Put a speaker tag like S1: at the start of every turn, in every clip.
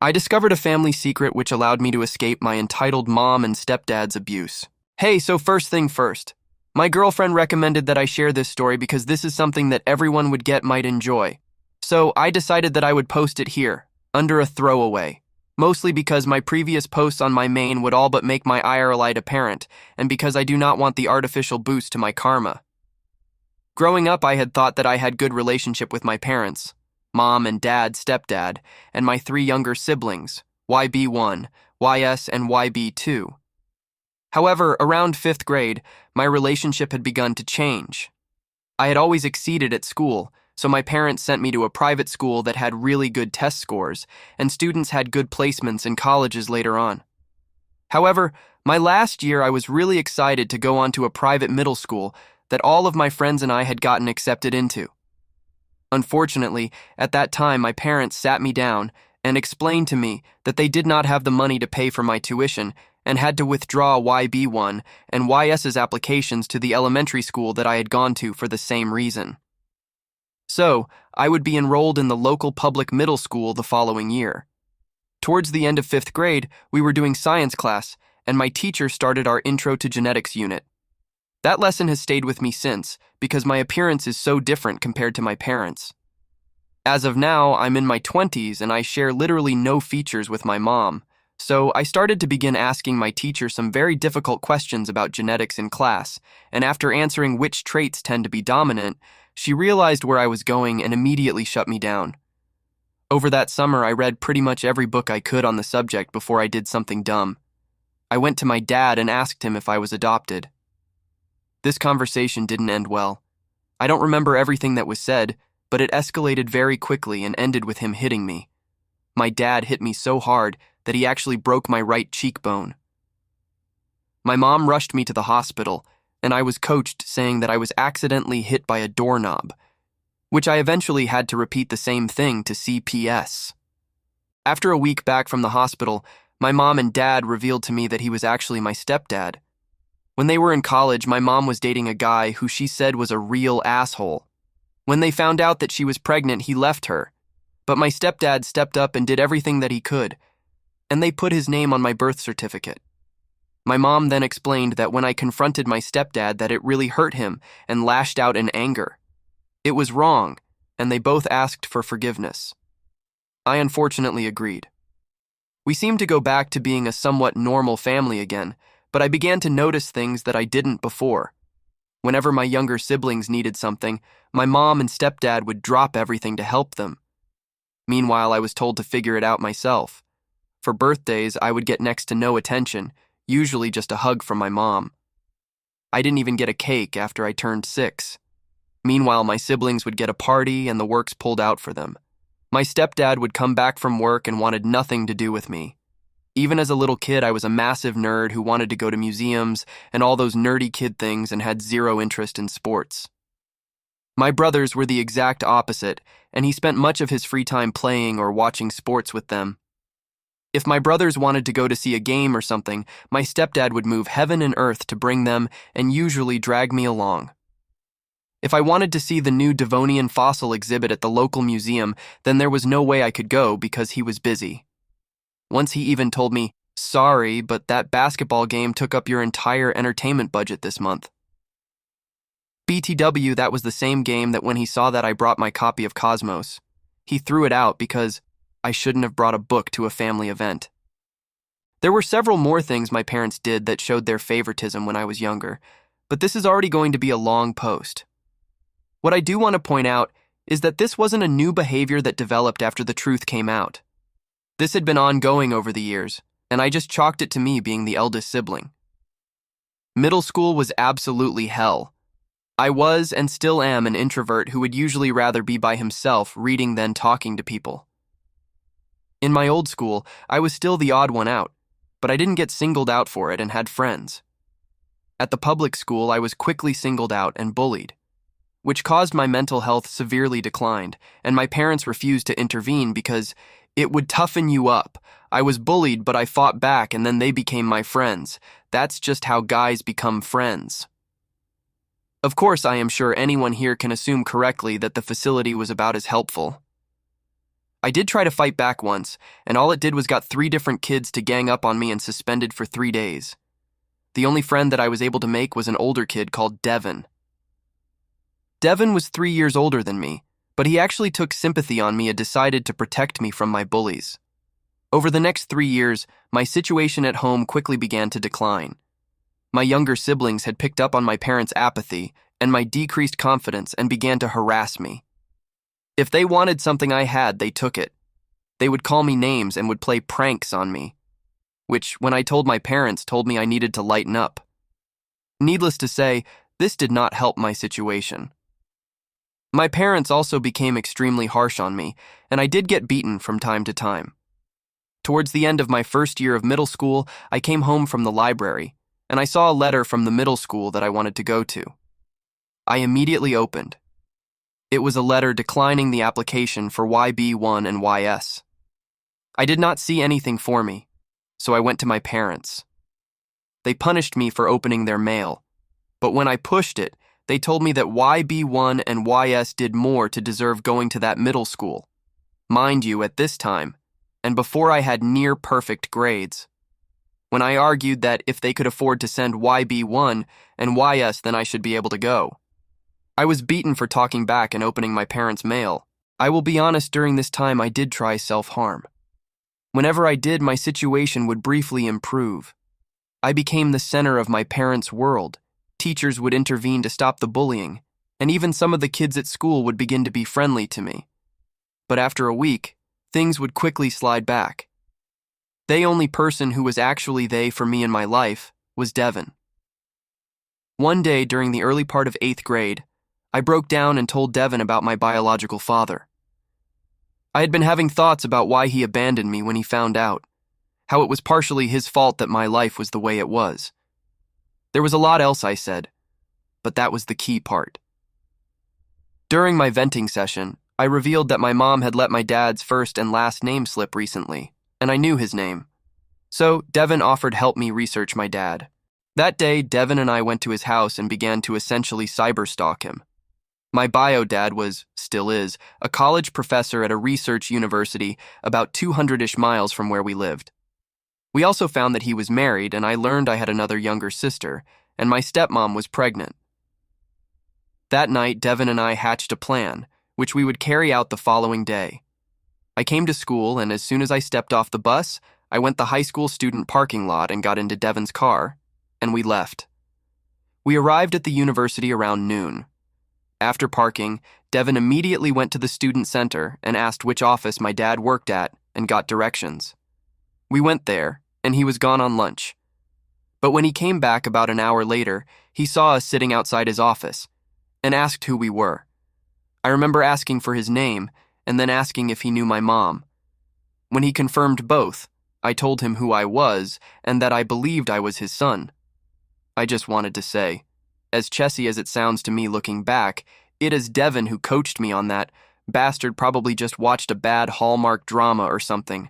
S1: I discovered a family secret which allowed me to escape my entitled mom and stepdad's abuse. Hey, so first thing first. My girlfriend recommended that I share this story because this is something that everyone would get might enjoy. So I decided that I would post it here, under a throwaway. Mostly because my previous posts on my main would all but make my IRLite apparent, and because I do not want the artificial boost to my karma. Growing up, I had thought that I had good relationship with my parents, mom and dad, stepdad, and my three younger siblings, YB1, YS, and YB2. However, around 5th grade, my relationship had begun to change. I had always exceeded at school, so my parents sent me to a private school that had really good test scores, and students had good placements in colleges later on. However, my last year I was really excited to go on to a private middle school that all of my friends and I had gotten accepted into. Unfortunately, at that time my parents sat me down and explained to me that they did not have the money to pay for my tuition and had to withdraw YB1 and YS's applications to the elementary school that I had gone to for the same reason. So, I would be enrolled in the local public middle school the following year. Towards the end of 5th grade, we were doing science class, and my teacher started our Intro to Genetics unit. That lesson has stayed with me since, because my appearance is so different compared to my parents. As of now, I'm in my 20s and I share literally no features with my mom, so I started to begin asking my teacher some very difficult questions about genetics in class, and after answering which traits tend to be dominant, she realized where I was going and immediately shut me down. Over that summer, I read pretty much every book I could on the subject before I did something dumb. I went to my dad and asked him if I was adopted. This conversation didn't end well. I don't remember everything that was said, but it escalated very quickly and ended with him hitting me. My dad hit me so hard that he actually broke my right cheekbone. My mom rushed me to the hospital, and I was coached saying that I was accidentally hit by a doorknob, which I eventually had to repeat the same thing to CPS. After a week back from the hospital, my mom and dad revealed to me that he was actually my stepdad. When they were in college, my mom was dating a guy who she said was a real asshole. When they found out that she was pregnant, he left her. But my stepdad stepped up and did everything that he could, and they put his name on my birth certificate. My mom then explained that when I confronted my stepdad that it really hurt him and lashed out in anger. It was wrong, and they both asked for forgiveness. I unfortunately agreed. We seemed to go back to being a somewhat normal family again, but I began to notice things that I didn't before. Whenever my younger siblings needed something, my mom and stepdad would drop everything to help them. Meanwhile, I was told to figure it out myself. For birthdays, I would get next to no attention, usually just a hug from my mom. I didn't even get a cake after I turned 6. Meanwhile, my siblings would get a party and the works pulled out for them. My stepdad would come back from work and wanted nothing to do with me. Even as a little kid, I was a massive nerd who wanted to go to museums and all those nerdy kid things and had zero interest in sports. My brothers were the exact opposite, and he spent much of his free time playing or watching sports with them. If my brothers wanted to go to see a game or something, my stepdad would move heaven and earth to bring them and usually drag me along. If I wanted to see the new Devonian fossil exhibit at the local museum, then there was no way I could go because he was busy. Once he even told me, "Sorry, but that basketball game took up your entire entertainment budget this month." BTW, that was the same game that when he saw that I brought my copy of Cosmos, he threw it out because I shouldn't have brought a book to a family event. There were several more things my parents did that showed their favoritism when I was younger, but this is already going to be a long post. What I do want to point out is that this wasn't a new behavior that developed after the truth came out. This had been ongoing over the years, and I just chalked it to me being the eldest sibling. Middle school was absolutely hell. I was and still am an introvert who would usually rather be by himself reading than talking to people. In my old school, I was still the odd one out, but I didn't get singled out for it and had friends. At the public school, I was quickly singled out and bullied, which caused my mental health severely declined, and my parents refused to intervene because it would toughen you up. I was bullied, but I fought back, and then they became my friends. That's just how guys become friends. Of course, I am sure anyone here can assume correctly that the facility was about as helpful. I did try to fight back once, and all it did was got 3 different kids to gang up on me and suspended for 3 days. The only friend that I was able to make was an older kid called Devin. Devin was 3 years older than me, but he actually took sympathy on me and decided to protect me from my bullies. Over the next 3 years, my situation at home quickly began to decline. My younger siblings had picked up on my parents' apathy and my decreased confidence and began to harass me. If they wanted something I had, they took it. They would call me names and would play pranks on me, which, when I told my parents, told me I needed to lighten up. Needless to say, this did not help my situation. My parents also became extremely harsh on me, and I did get beaten from time to time. Towards the end of my first year of middle school, I came home from the library, and I saw a letter from the middle school that I wanted to go to. I immediately opened. It was a letter declining the application for YB1 and YS. I did not see anything for me, so I went to my parents. They punished me for opening their mail, but when I pushed it, they told me that YB1 and YS did more to deserve going to that middle school. Mind you, at this time, and before I had near-perfect grades. When I argued that if they could afford to send YB1 and YS, then I should be able to go. I was beaten for talking back and opening my parents' mail. I will be honest, during this time I did try self-harm. Whenever I did, my situation would briefly improve. I became the center of my parents' world. Teachers would intervene to stop the bullying, and even some of the kids at school would begin to be friendly to me. But after a week, things would quickly slide back. The only person who was actually they for me in my life was Devin. One day during the early part of 8th grade, I broke down and told Devin about my biological father. I had been having thoughts about why he abandoned me when he found out, how it was partially his fault that my life was the way it was. There was a lot else I said, but that was the key part. During my venting session, I revealed that my mom had let my dad's first and last name slip recently, and I knew his name. So Devin offered help me research my dad. That day, Devin and I went to his house and began to essentially cyberstalk him. My bio dad was, still is, a college professor at a research university about 200-ish miles from where we lived. We also found that he was married, and I learned I had another younger sister, and my stepmom was pregnant. That night, Devin and I hatched a plan, which we would carry out the following day. I came to school, and as soon as I stepped off the bus, I went the high school student parking lot and got into Devin's car, and we left. We arrived at the university around noon. After parking, Devin immediately went to the student center and asked which office my dad worked at and got directions. We went there, and he was gone on lunch. But when he came back about an hour later, he saw us sitting outside his office and asked who we were. I remember asking for his name and then asking if he knew my mom. When he confirmed both, I told him who I was and that I believed I was his son. I just wanted to say, as chessy as it sounds to me looking back, it is Devin who coached me on that. Bastard probably just watched a bad Hallmark drama or something.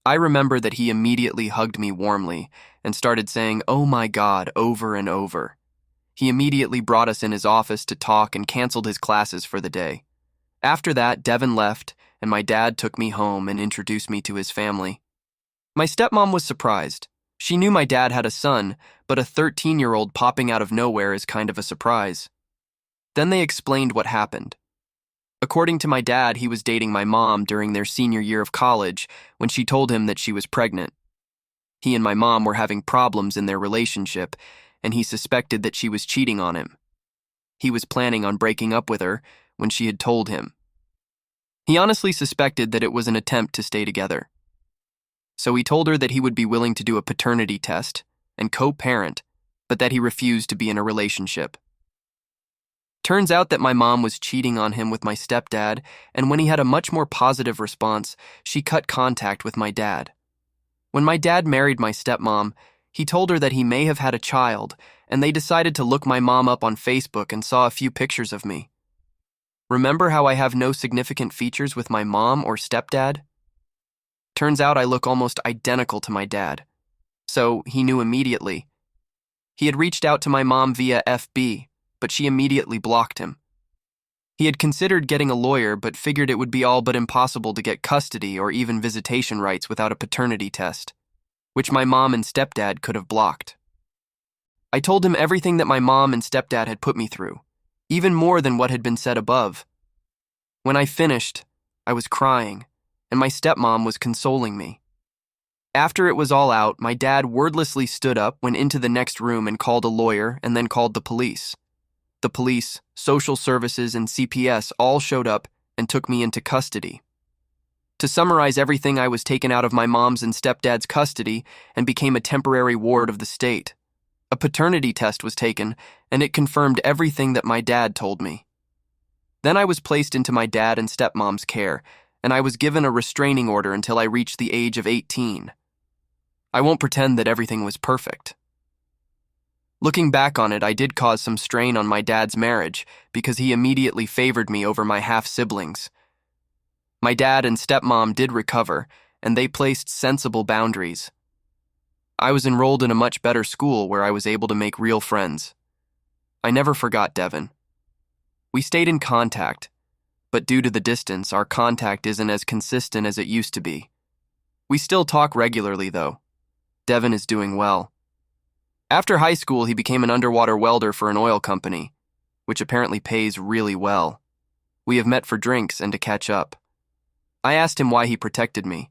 S1: I remember that he immediately hugged me warmly and started saying, "Oh my God," over and over. He immediately brought us in his office to talk and canceled his classes for the day. After that, Devin left, and my dad took me home and introduced me to his family. My stepmom was surprised. She knew my dad had a son, but a 13-year-old popping out of nowhere is kind of a surprise. Then they explained what happened. According to my dad, he was dating my mom during their senior year of college when she told him that she was pregnant. He and my mom were having problems in their relationship, and he suspected that she was cheating on him. He was planning on breaking up with her when she had told him. He honestly suspected that it was an attempt to stay together. So he told her that he would be willing to do a paternity test and co-parent, but that he refused to be in a relationship. Turns out that my mom was cheating on him with my stepdad, and when he had a much more positive response, she cut contact with my dad. When my dad married my stepmom, he told her that he may have had a child, and they decided to look my mom up on Facebook and saw a few pictures of me. Remember how I have no significant features with my mom or stepdad? Turns out I look almost identical to my dad. So he knew immediately. He had reached out to my mom via FB, but she immediately blocked him. He had considered getting a lawyer but figured it would be all but impossible to get custody or even visitation rights without a paternity test, which my mom and stepdad could have blocked. I told him everything that my mom and stepdad had put me through, even more than what had been said above. When I finished, I was crying, and my stepmom was consoling me. After it was all out, my dad wordlessly stood up, went into the next room and called a lawyer, and then called the police. The police, social services, and CPS all showed up and took me into custody. To summarize everything, I was taken out of my mom's and stepdad's custody and became a temporary ward of the state. A paternity test was taken, and it confirmed everything that my dad told me. Then I was placed into my dad and stepmom's care, and I was given a restraining order until I reached the age of 18. I won't pretend that everything was perfect. Looking back on it, I did cause some strain on my dad's marriage because he immediately favored me over my half-siblings. My dad and stepmom did recover, and they placed sensible boundaries. I was enrolled in a much better school where I was able to make real friends. I never forgot Devin. We stayed in contact, but due to the distance, our contact isn't as consistent as it used to be. We still talk regularly, though. Devin is doing well. After high school, he became an underwater welder for an oil company, which apparently pays really well. We have met for drinks and to catch up. I asked him why he protected me.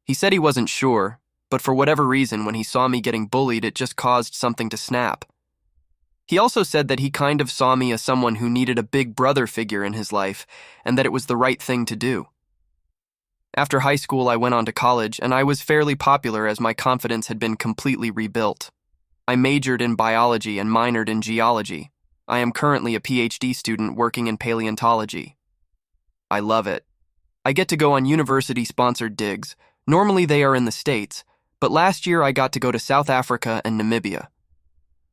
S1: He said he wasn't sure, but for whatever reason, when he saw me getting bullied, it just caused something to snap. He also said that he kind of saw me as someone who needed a big brother figure in his life, and that it was the right thing to do. After high school, I went on to college, and I was fairly popular as my confidence had been completely rebuilt. I majored in biology and minored in geology. I am currently a PhD student working in paleontology. I love it. I get to go on university-sponsored digs. Normally they are in the States, but last year I got to go to South Africa and Namibia.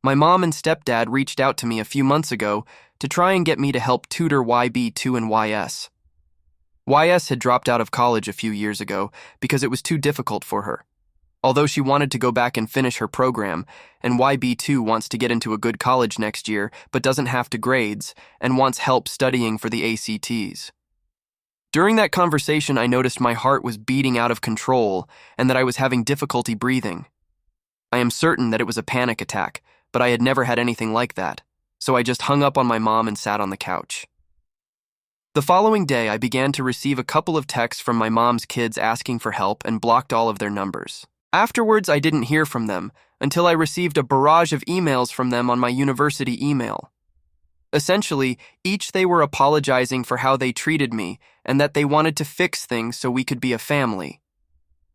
S1: My mom and stepdad reached out to me a few months ago to try and get me to help tutor YB2 and YS. YS had dropped out of college a few years ago because it was too difficult for her. Although she wanted to go back and finish her program, and YB2 wants to get into a good college next year but doesn't have to grades and wants help studying for the ACTs. During that conversation, I noticed my heart was beating out of control and that I was having difficulty breathing. I am certain that it was a panic attack, but I had never had anything like that, so I just hung up on my mom and sat on the couch. The following day, I began to receive a couple of texts from my mom's kids asking for help and blocked all of their numbers. Afterwards, I didn't hear from them until I received a barrage of emails from them on my university email. Essentially, each they were apologizing for how they treated me and that they wanted to fix things so we could be a family.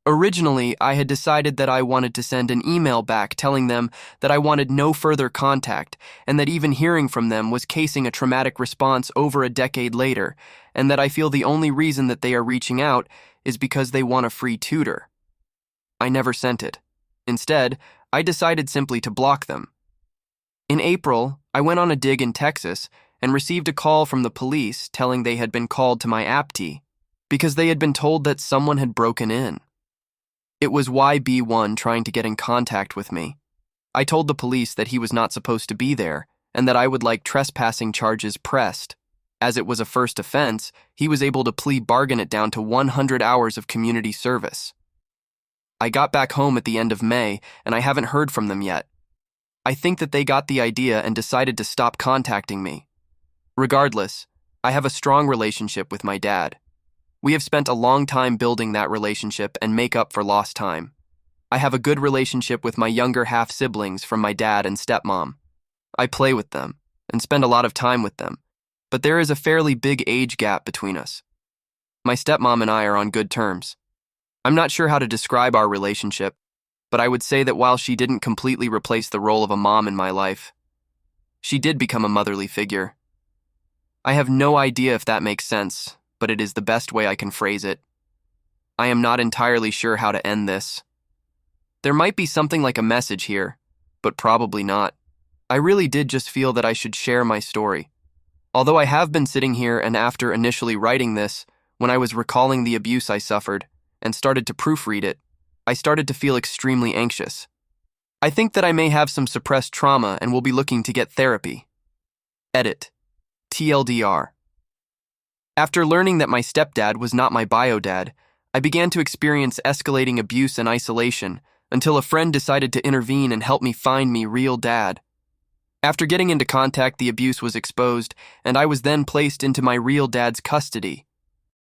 S1: Originally, I had decided that I wanted to send an email back telling them that I wanted no further contact and that even hearing from them was casing a traumatic response over a decade later, and that I feel the only reason that they are reaching out is because they want a free tutor. I never sent it. Instead, I decided simply to block them. In April, I went on a dig in Texas and received a call from the police telling they had been called to my aptee because they had been told that someone had broken in. It was YB1 trying to get in contact with me. I told the police that he was not supposed to be there and that I would like trespassing charges pressed. As it was a first offense, he was able to plea bargain it down to 100 hours of community service. I got back home at the end of May, and I haven't heard from them yet. I think that they got the idea and decided to stop contacting me. Regardless, I have a strong relationship with my dad. We have spent a long time building that relationship and make up for lost time. I have a good relationship with my younger half-siblings from my dad and stepmom. I play with them and spend a lot of time with them, but there is a fairly big age gap between us. My stepmom and I are on good terms. I'm not sure how to describe our relationship, but I would say that while she didn't completely replace the role of a mom in my life, she did become a motherly figure. I have no idea if that makes sense, but it is the best way I can phrase it. I am not entirely sure how to end this. There might be something like a message here, but probably not. I really did just feel that I should share my story. Although I have been sitting here and after initially writing this, when I was recalling the abuse I suffered and started to proofread it, I started to feel extremely anxious. I think that I may have some suppressed trauma and will be looking to get therapy. Edit. TLDR. After learning that my stepdad was not my bio dad, I began to experience escalating abuse and isolation until a friend decided to intervene and help me find me real dad. After getting into contact, the abuse was exposed, and I was then placed into my real dad's custody.